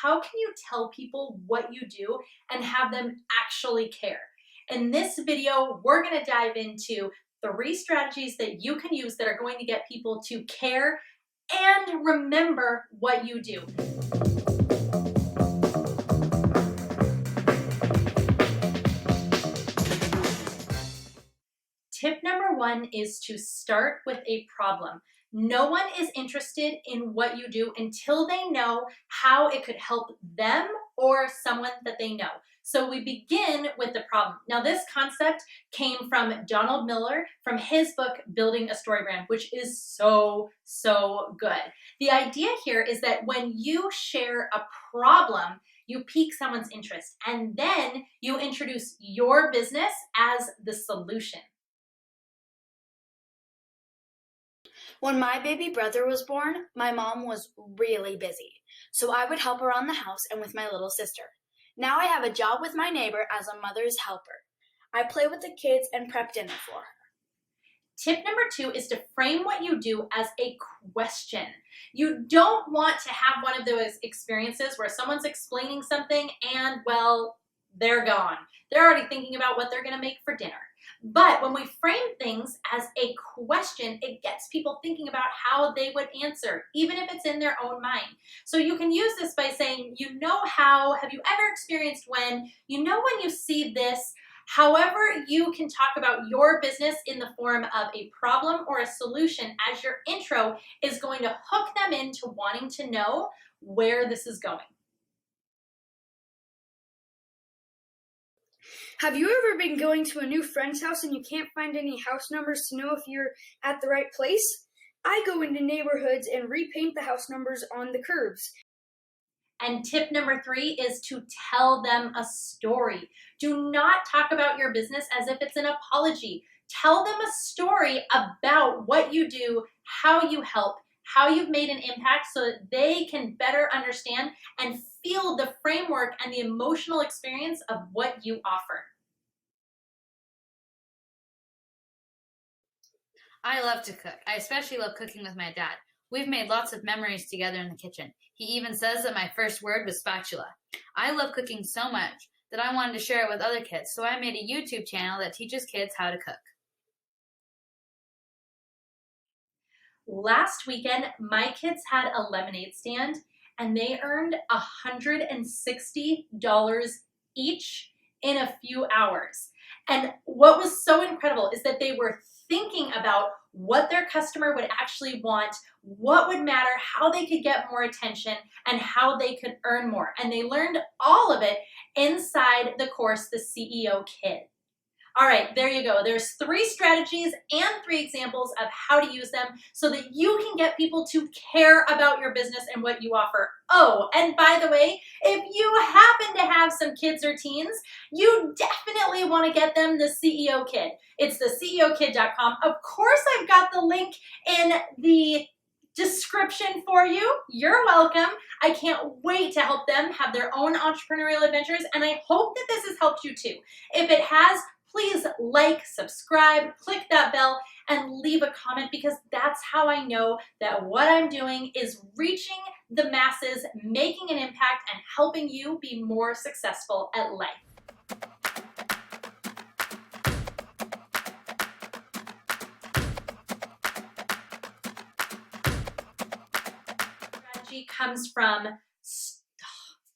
how can you tell people what you do and have them actually care? In this video, we're going to dive into 3 strategies that you can use that are going to get people to care and remember what you do. Tip number 1 is to start with a problem. No one is interested in what you do until they know how it could help them or someone that they know. So we begin with the problem. Now, this concept came from Donald Miller from his book, Building a Story Brand, which is so good. The idea here is that when you share a problem, you pique someone's interest, and then you introduce your business as the solution. When my baby brother was born, my mom was really busy, so I would help around the house and with my little sister. Now I have a job with my neighbor as a mother's helper. I play with the kids and prep dinner for her. Tip number 2 is to frame what you do as a question. You don't want to have one of those experiences where someone's explaining something and, well, they're gone. They're already thinking about what they're going to make for dinner. But when we frame things as a question, it gets people thinking about how they would answer, even if it's in their own mind. So you can use this by saying, you know how, have you ever experienced when, you know when you see this, however you can talk about your business in the form of a problem or a solution as your intro is going to hook them into wanting to know where this is going. Have you ever been going to a new friend's house and you can't find any house numbers to know if you're at the right place? I go into neighborhoods and repaint the house numbers on the curbs. And tip number 3 is to tell them a story. Do not talk about your business as if it's an apology. Tell them a story about what you do, how you help, how you've made an impact so that they can better understand and feel the framework and the emotional experience of what you offer. I love to cook. I especially love cooking with my dad. We've made lots of memories together in the kitchen. He even says that my first word was spatula. I love cooking so much that I wanted to share it with other kids, so I made a YouTube channel that teaches kids how to cook. Last weekend, my kids had a lemonade stand and they earned $160 each in a few hours. And what was so incredible is that they were thinking about what their customer would actually want, what would matter, how they could get more attention, and how they could earn more. And they learned all of it inside the course, The CEO Kid. All right, there you go. There's 3 strategies and 3 examples of how to use them so that you can get people to care about your business and what you offer. Oh, and by the way, if you happen to have some kids or teens, you definitely want to get them the CEO Kid. It's theceokid.com. Of course, I've got the link in the description for you. You're welcome. I can't wait to help them have their own entrepreneurial adventures, and I hope that this has helped you too. If it has, please like, subscribe, click that bell, and leave a comment because that's how I know that what I'm doing is reaching the masses, making an impact, and helping you be more successful at life. Strategy comes from